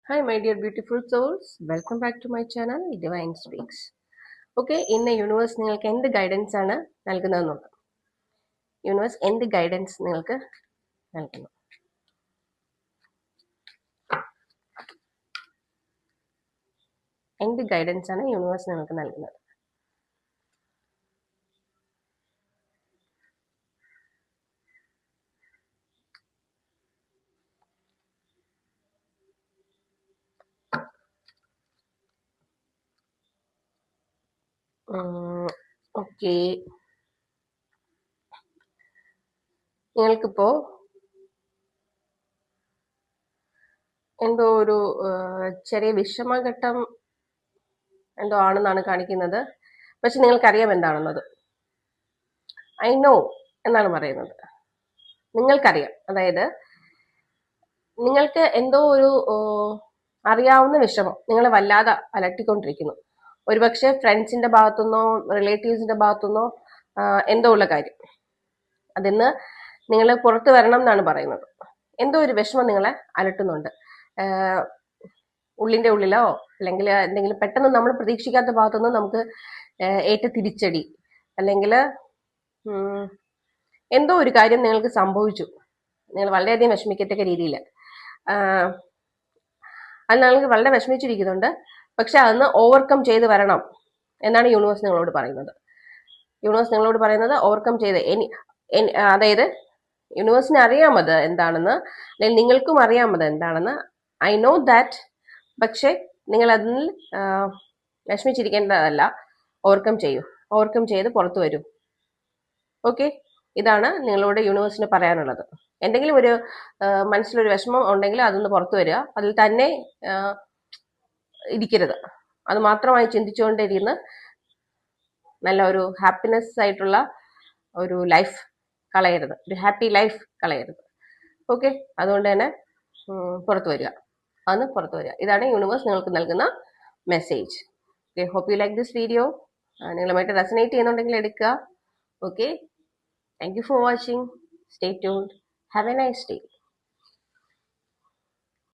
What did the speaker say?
Hi, my dear beautiful souls. Welcome back to my channel, Divine Speaks. Okay, ഇന്ന് universe നിങ്ങൾക്ക് എന്ത് guidance ആണ് നൽകുന്നതെന്നുള്ളത്. Universe എന്ത് guidance നിങ്ങൾക്ക് നൽകുന്നു? എന്ത് ഗൈഡൻസ് ആണ് യൂണിവേഴ്സ് നിങ്ങൾക്ക് നൽകുന്നത്? ഓക്കെ, നിങ്ങൾക്കിപ്പോ എന്തോ ഒരു ചെറിയ വിഷമഘട്ടം എന്തോ ആണെന്നാണ് കാണിക്കുന്നത്. പക്ഷെ നിങ്ങൾക്കറിയാം എന്താണെന്നത്. ഐ നോ എന്നാണ് പറയുന്നത്. നിങ്ങൾക്കറിയാം, അതായത് നിങ്ങൾക്ക് എന്തോ ഒരു അറിയാവുന്ന വിഷമം നിങ്ങളെ വല്ലാതെ അലട്ടിക്കൊണ്ടിരിക്കുന്നു. ഒരുപക്ഷെ ഫ്രണ്ട്സിന്റെ ഭാഗത്തുനിന്നോ റിലേറ്റീവ്സിന്റെ ഭാഗത്തുനിന്നോ എന്തോ ഉള്ള കാര്യം അതിന്ന് നിങ്ങൾ പുറത്തു വരണം എന്നാണ് പറയുന്നത്. എന്തോ ഒരു വിഷമം നിങ്ങളെ അലട്ടുന്നുണ്ട്. ഉള്ളിന്റെ ഉള്ളിലോ അല്ലെങ്കിൽ എന്തെങ്കിലും പെട്ടെന്ന് നമ്മൾ പ്രതീക്ഷിക്കാത്ത ഭാഗത്തുനിന്ന് നമുക്ക് ഏറ്റ തിരിച്ചടി അല്ലെങ്കിൽ എന്തോ ഒരു കാര്യം നിങ്ങൾക്ക് സംഭവിച്ചു. നിങ്ങൾ വളരെയധികം വിഷമിക്കത്തക്ക രീതിയിൽ അത് നിങ്ങൾക്ക് വളരെ വിഷമിച്ചിരിക്കുന്നുണ്ട്. പക്ഷെ അതൊന്ന് ഓവർകം ചെയ്ത് വരണം എന്നാണ് യൂണിവേഴ്സ് നിങ്ങളോട് പറയുന്നത്. യൂണിവേഴ്സ് നിങ്ങളോട് പറയുന്നത് ഓവർകം ചെയ്ത് അതായത് യൂണിവേഴ്സിന് അറിയാമത് എന്താണെന്ന്, അല്ലെങ്കിൽ നിങ്ങൾക്കും അറിയാമത് എന്താണെന്ന്. I know that. പക്ഷെ നിങ്ങൾ അതിൽ വിഷമിച്ചിരിക്കേണ്ടതല്ല. ഓവർകം ചെയ്യൂ. ഓവർകം ചെയ്ത് പുറത്തു വരൂ. ഓക്കെ, ഇതാണ് നിങ്ങളോട് യൂണിവേഴ്സിന് പറയാനുള്ളത്. എന്തെങ്കിലും ഒരു മനസ്സിലൊരു വിഷമം ഉണ്ടെങ്കിൽ അതൊന്ന് പുറത്തു വരിക. അതിൽ തന്നെ ഇരിക്കരുത്. അത് മാത്രമായി ചിന്തിച്ചുകൊണ്ടിരുന്ന് നല്ല ഒരു ഹാപ്പിനെസ് ആയിട്ടുള്ള ഒരു ലൈഫ് കളയരുത്, ഒരു ഹാപ്പി ലൈഫ് കളയരുത്. ഓക്കെ, അതുകൊണ്ട് തന്നെ പുറത്തു വരിക. അന്ന് പുറത്തു വരിക. ഇതാണ് യൂണിവേഴ്സ് നിങ്ങൾക്ക് നൽകുന്ന message. Okay, hope you like this video. നിങ്ങളുമായിട്ട് റെസനേറ്റ് ചെയ്യുന്നുണ്ടെങ്കിൽ എടുക്കുക. Okay, thank you for watching. Stay tuned. Have a nice day.